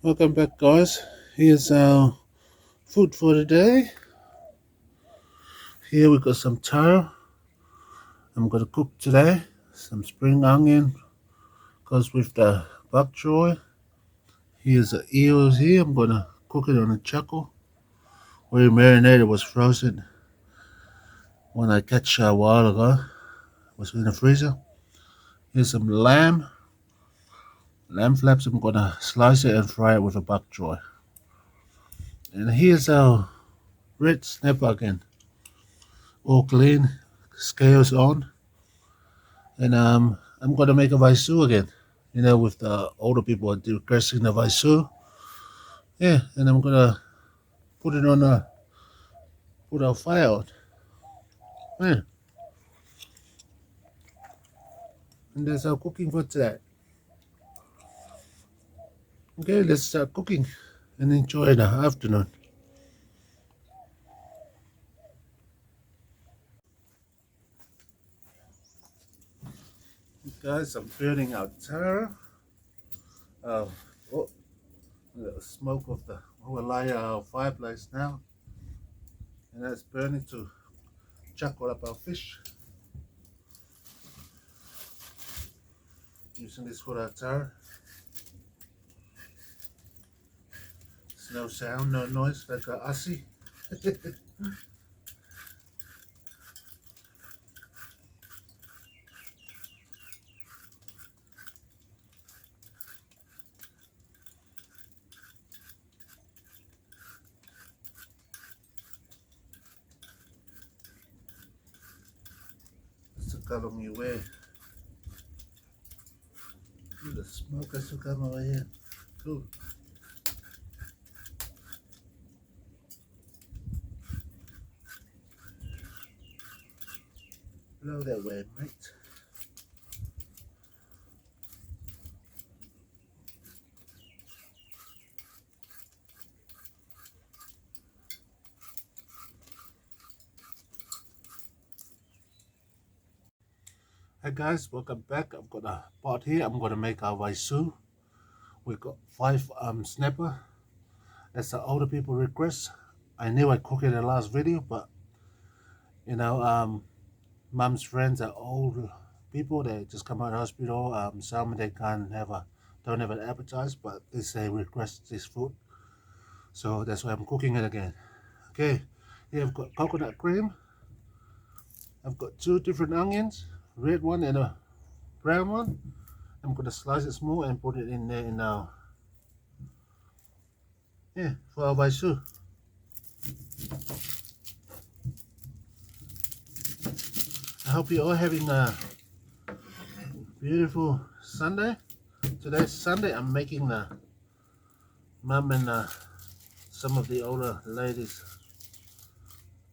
Welcome back, guys. Here's our food for today. Here we got some taro. I'm gonna cook today. Some spring onion goes with the bok choy. Here's the eels here. I'm gonna cook it on a charcoal. Where marinated was frozen when I catch a while ago. Was in the freezer. Here's some lamb. Lamb flaps. I'm gonna slice it and fry it with a bok choy. And here's our red snapper again. All clean, scales on. And I'm gonna make a Vaisu again. With the older people requesting the Vaisu. Yeah, and I'm gonna put it on put a fire on. Yeah, and that's our cooking for today. Okay, let's start cooking and enjoy the afternoon. Guys, I'm burning out taro. Oh, the smoke of the Falai fireplace now, and that's burning to chuckle up our fish. Using this for our taro. It's no sound, no noise like a assy. It's a Kalo way. The smoke has to come over here. Cool. Blow that way, mate. Hey guys, welcome back. I've got a pot here. I'm gonna make our Vaisu. We got 5 snapper. That's the older people request. I knew I'd cook it in the last video, but mom's friends are old people. They just come out of hospital. Some they don't have an appetite, but they request this food, so that's why I'm cooking it again. Okay, here I've got coconut cream. I've got 2 different onions, red one and a brown one. I'm gonna slice it small and put it in there in now. Yeah, for our Vaisu. I hope you're all having a beautiful Sunday. Today's Sunday. I'm making the mom and some of the older ladies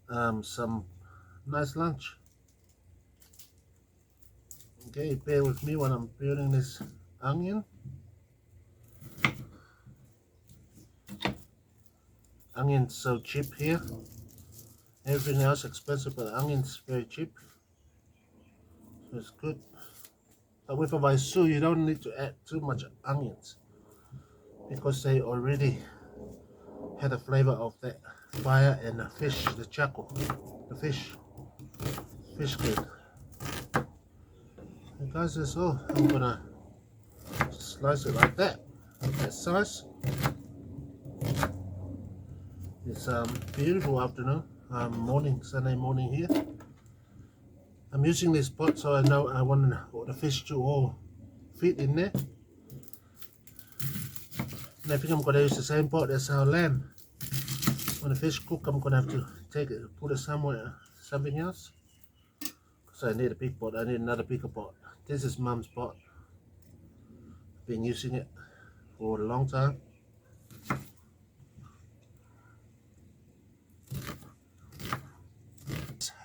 some nice lunch. Okay, bear with me when I'm peeling this onion. Onion's so cheap here. Everything else expensive, but onion's very cheap. So it's good. But with a Vaisu, you don't need to add too much onions because they already had the flavor of the fire and the fish, the charcoal, the fish skin. And guys, that's all. I'm gonna slice it like that size. It's beautiful afternoon, Sunday morning here. I'm using this pot so I know I want the fish to all fit in there. And I think I'm gonna use the same pot as our lamb. When the fish cook, I'm gonna have to take it, put it something else. Because I need a big pot. I need another bigger pot. This is Mum's pot. I've been using it for a long time.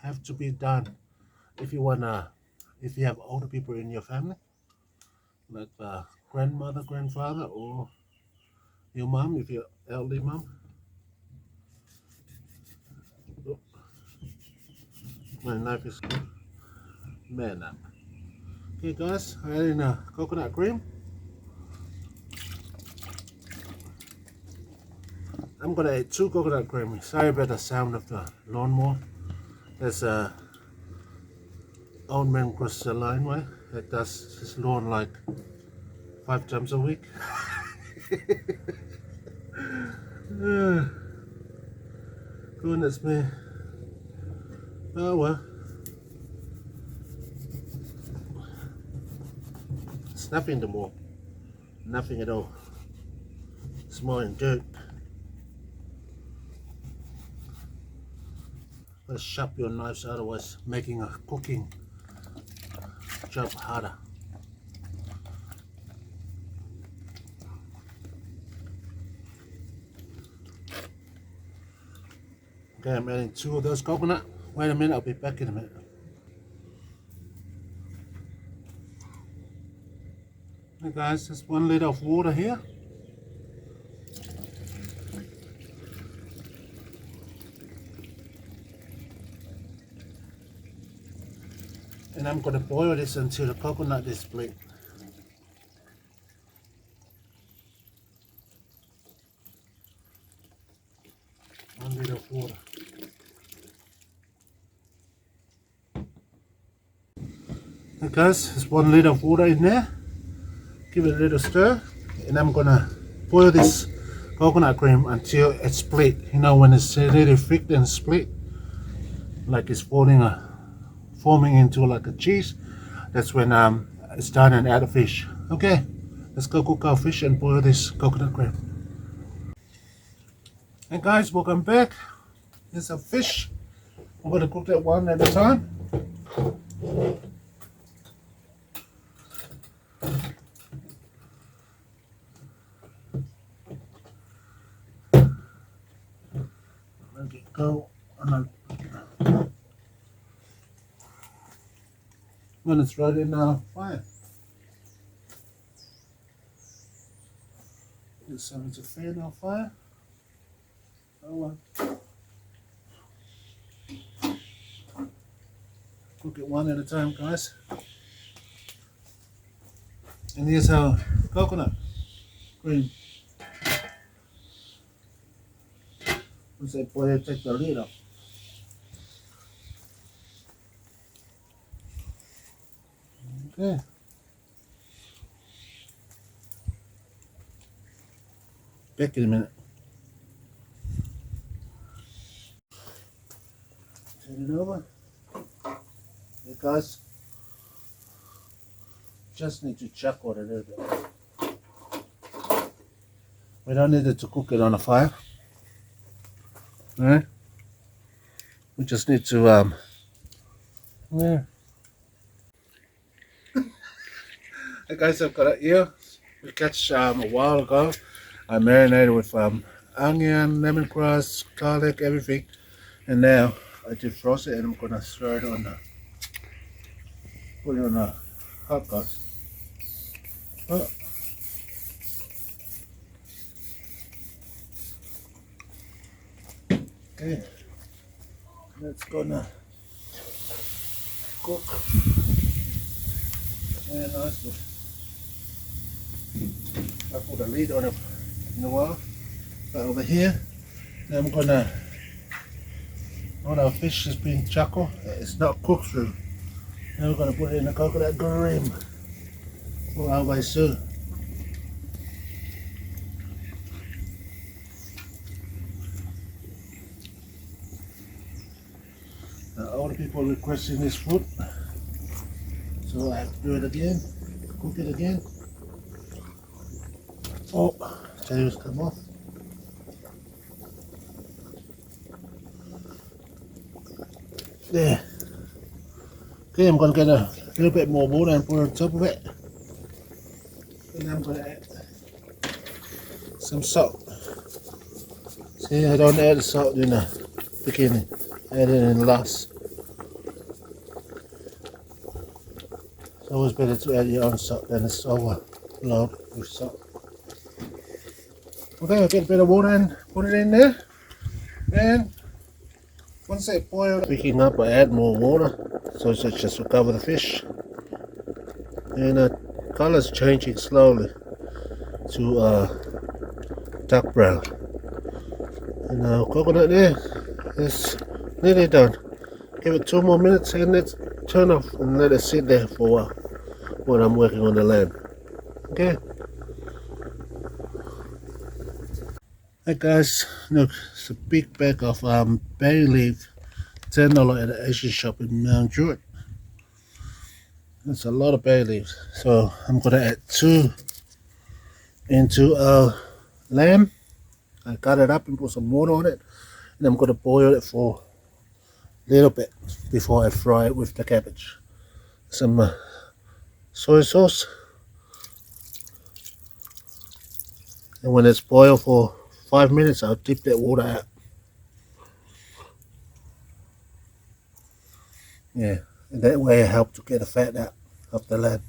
Have to be done if you have older people in your family, like grandmother, grandfather, or your mom, if you're elderly mom. Oh, my knife is good. Man up. Okay guys, I add in coconut cream. I'm gonna add 2 coconut cream. Sorry about the sound of the lawnmower. There's a old man across the laneway that does his lawn like 5 times a week. Goodness me. Oh well. It's nothing to more. Nothing at all. It's more than dirt. Let's sharp your knives, otherwise making a cooking job harder. Okay, I'm adding 2 of those coconut. Wait a minute, I'll be back in a minute. Hey guys, there's 1 liter of water here. And I'm going to boil this until the coconut is split. One liter of water. Okay guys, there's 1 liter of water in there. Give it a little stir. And I'm going to boil this coconut cream until it's split. You know, when it's really thick and split, like it's forming into like a cheese, that's when it's done and add the fish. Okay, let's go cook our fish and boil this coconut cream. Hey guys, welcome back. Here's our fish. I'm going to cook that one at a time. Let it go. When it's right in the fire. There's something to fan our fire. Oh well. Cook it one at a time, guys. And here's our coconut cream. Once I boil, take the lid off. Okay. Back in a minute. Turn it over. Hey guys, just need to check on it a little bit. We don't need it to cook it on a fire. Alright? We just need to yeah. Hey guys, I've got it here. We catch a while ago. I marinated with onion, lemongrass, garlic, everything, and now I defrost it and I'm gonna throw it on put it on the hot gas. Oh. Okay, that's gonna cook very nicely. I put a lid on it in a while. But over here, now I'm gonna, all our fish has been chuckle. It's not cooked through. Now we're gonna put it in the coconut cream for our Vaisu. All the people requesting this food, so I have to do it again, cook it again. Oh, tails come off. There. Okay, I'm going to get a little bit more water and put it on top of it. And I'm going to add some salt. See, I don't add the salt in the beginning. I add it in the last. It's always better to add your own salt than it's overloaded with salt. Okay, I'll get a bit of water and put it in there. And once it boils, picking up, I add more water so it's just to cover the fish. And the color is changing slowly to dark brown. And our coconut there is nearly done. Give it 2 more minutes and let's turn off and let it sit there for a while while I'm working on the lamb. Okay. Hey guys, look, it's a big bag of bay leaf, $10 at the Asian shop in Mount Druitt. That's a lot of bay leaves. So I'm gonna add 2 into our lamb. I cut it up and put some water on it, and I'm gonna boil it for a little bit before I fry it with the cabbage. Some soy sauce, and when it's boiled for 5 minutes, I'll dip that water out. Yeah, and that way it helps to get the fat out of the lamb.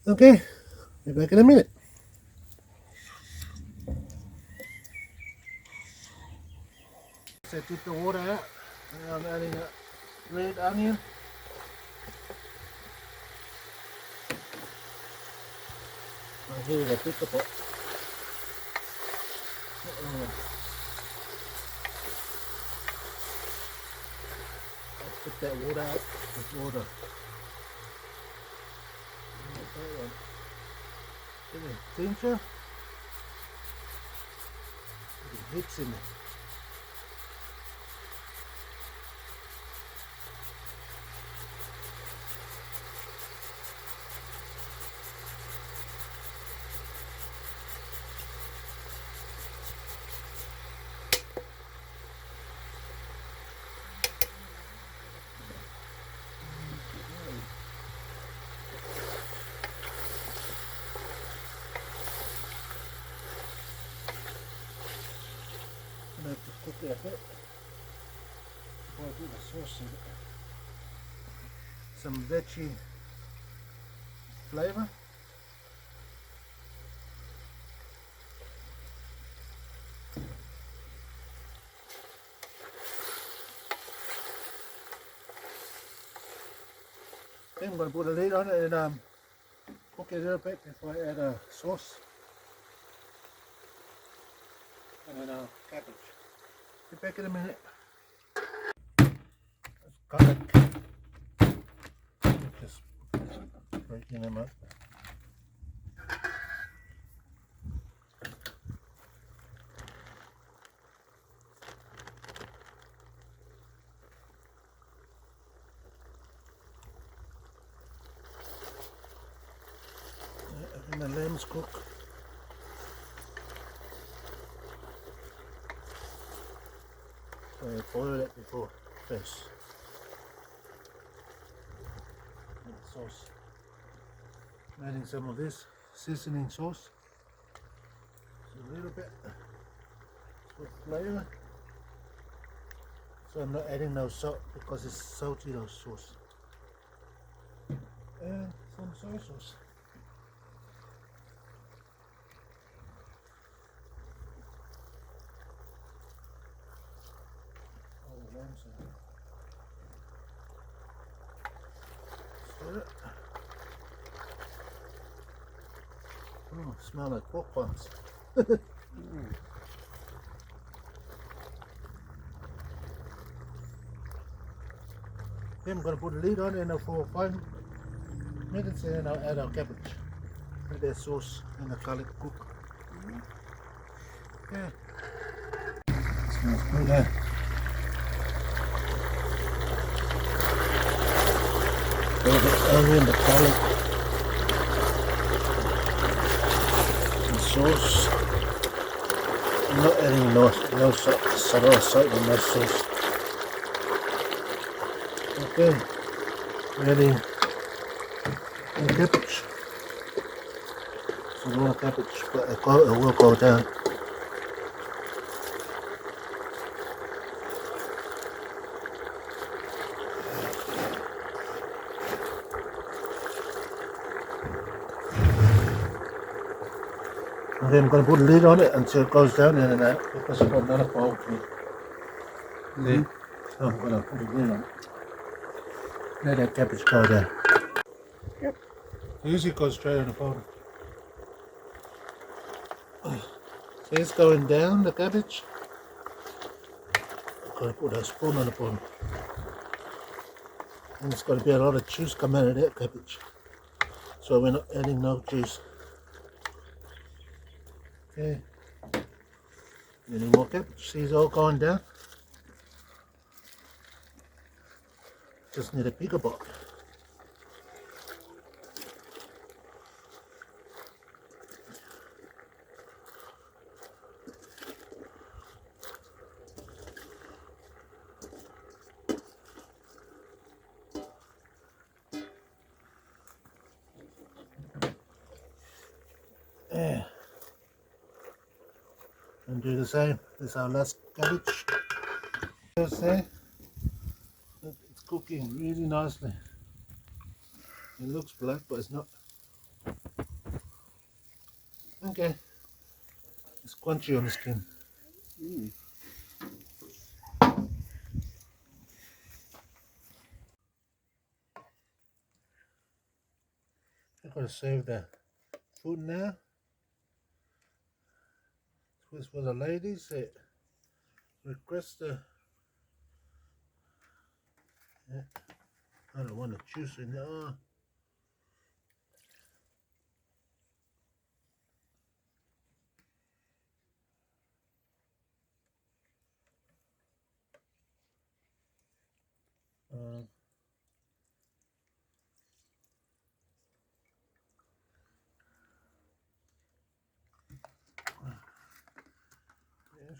Okay, be back in a minute. So dip the water out, and I'm adding a red onion. And here is a bigger pot. Put that water out with water. Ginger. Hips in it. I have to cook it a bit before I put the sauce in it. Some veggie flavour. Then I'm going to put a lid on it and cook it a little bit before I add a sauce. And then cabbage. Be back in a minute. Garlic. Just breaking them up. And the lambs cook. I boiled it before first. And the sauce. Adding some of this seasoning sauce. Just a little bit for flavor. So I'm not adding no salt because it's salty, no sauce. And some soy sauce. Stir it. Oh, smell like pork buns. Then I'm going to put a lid on and for 5 minutes and then I'll add our cabbage with that sauce and the garlic cook. Okay. Smells good, eh? The onion, the garlic, and sauce. I'm not adding no salt in my sauce. Okay, adding the cabbage. It's a lot of cabbage, but it will go down. Okay, I'm going to put a lid on it until it goes down in and out because I've got another bowl to lid. So I'm going to put a lid on it. Let that cabbage go down. Yep. It usually goes straight on the bottom. So it's going down, the cabbage. got to put a spoon on the bottom. And there's got to be a lot of juice come out of that cabbage. So we're not adding no juice. Okay. Any more cabbage? See it's all going down. Just need a bigger pot. Yeah. And do the same. This is our last cabbage. Just there. It's cooking really nicely. It looks black, but it's not. Okay. It's crunchy on the skin. I've got to save the food now. This was for the ladies that request the. Yeah, I don't want the juice in there. Oh. Yes.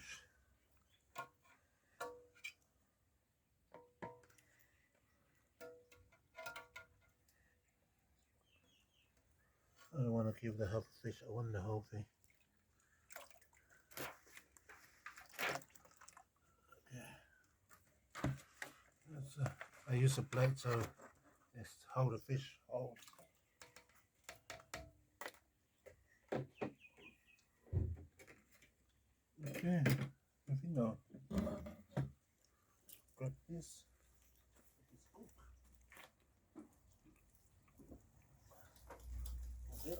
I don't want to give the half fish, I want the whole thing. Okay. That's, I use a plate so it's hold the fish whole. Okay, I think I'll grab this. Okay.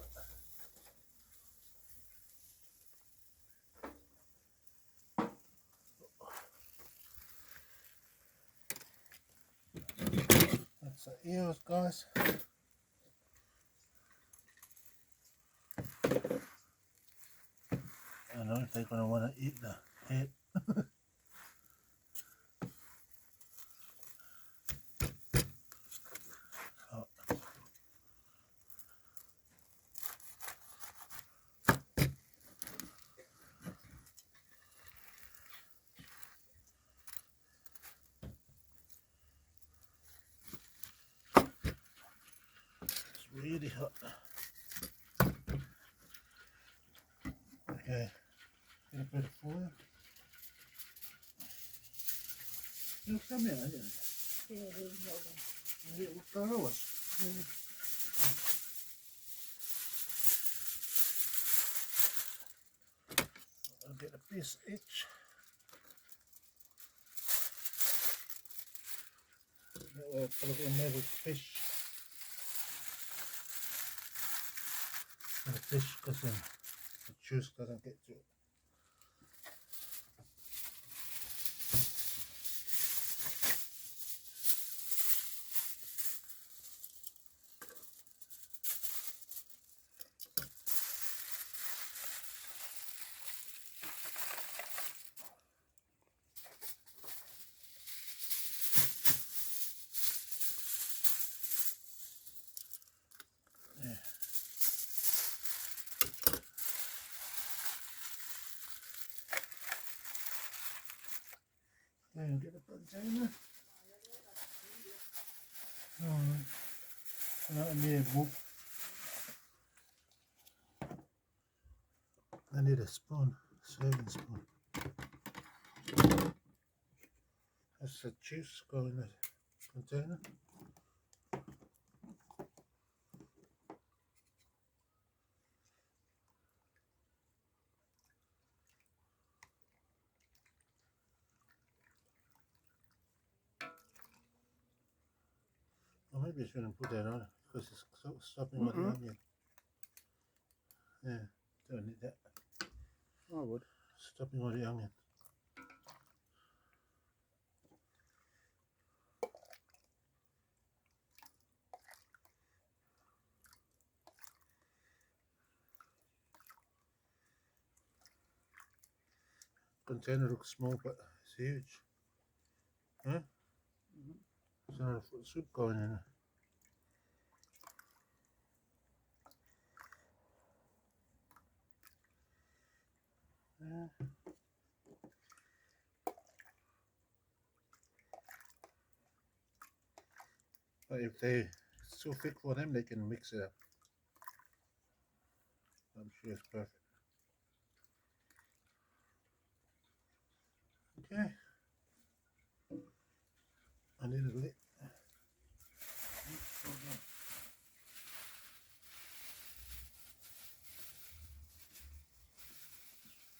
That's the ears, guys. I don't know if they're going to want to eat the head. Oh. It's really hot. Okay, get a bit of foil. You come here, yeah. Yeah, Kalo. I'll get a piece each. That way I'll put it in there with fish. The fish, because the juice doesn't get to it. And get a container. I need a spoon, serving spoon. That's the juice go in the container. Or maybe I shouldn't put that on because it's stopping all the onion. Yeah, don't need that. I would. Stopping all the onion. container looks small, but it's huge. Huh? There's another soup going in there. Yeah. But if it's too thick for them, they can mix it up. I'm sure it's perfect. Okay. I need a lid.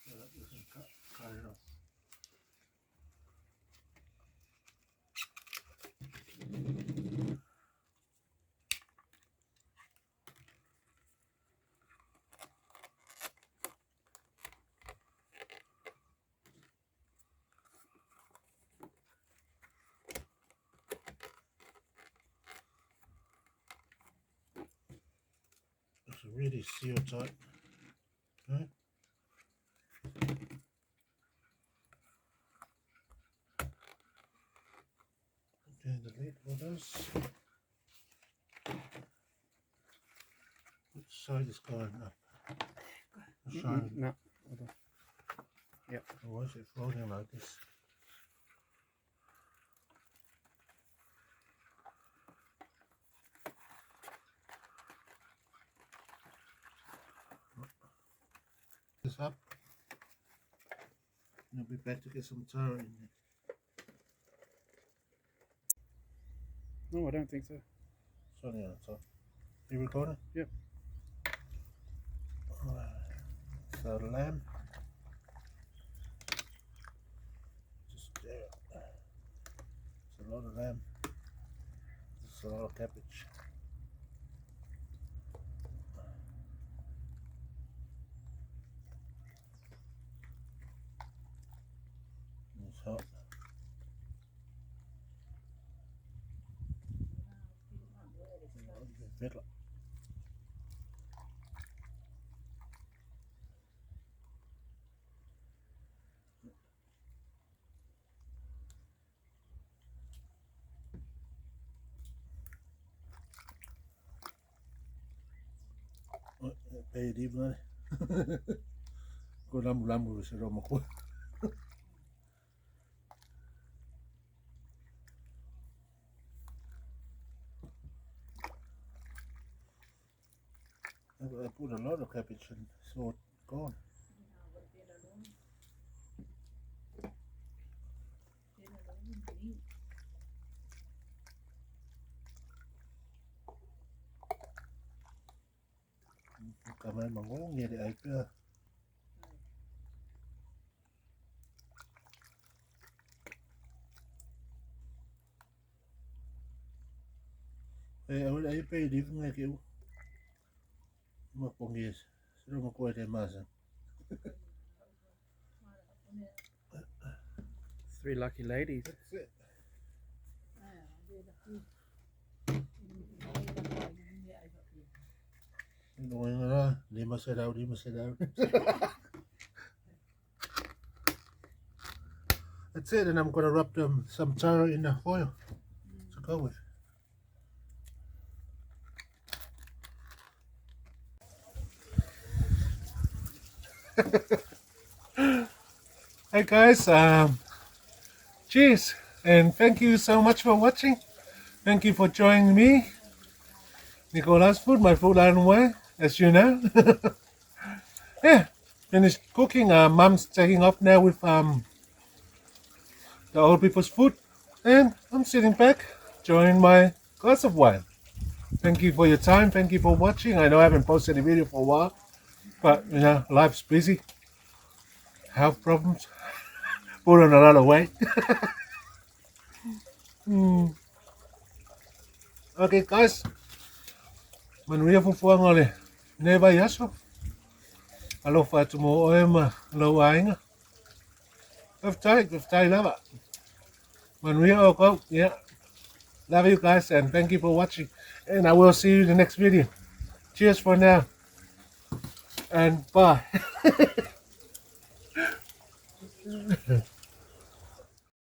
So that you can cut it off. It's really seal tight. Right? Okay, the lid for this. Which side is going up? No. Yep. Why is it floating like this? This up. It'll be better to get some taro in there. No, I don't think so. It's only on the top. You recording? Yep. Alright. So the lamb. Just there. It's a lot of lamb. It's a lot of cabbage. It's hot. Fiddler. Paid even. Go lambu with a romo. I put a lot of cabbage and so it's gone. Cảm ơn mọi người nghe được chưa? Ở đây bây đi nghe kiểu mà có nghe rồi mà quay thêm mà sao? 3 lucky ladies. That's it. Going around, they must sit out, That's it, and I'm gonna rub some taro in the foil to go with. Hey guys, cheers, and thank you so much for watching. Thank you for joining me, Nicola's food, my food iron way, as you know. Yeah, finished cooking. Mom's taking off now with the old people's food, and I'm sitting back, enjoying my glass of wine. Thank you for your time. Thank you for watching. I know I haven't posted a video for a while, but you know, life's busy. Health problems. Put on a lot of weight. Okay, guys. Manuia fufuang ole. Neva yaso. Talofa Mamoe lo ainga. Falai Lava. Manuia oko. Yeah. Love you guys and thank you for watching. And I will see you in the next video. Cheers for now. And bye.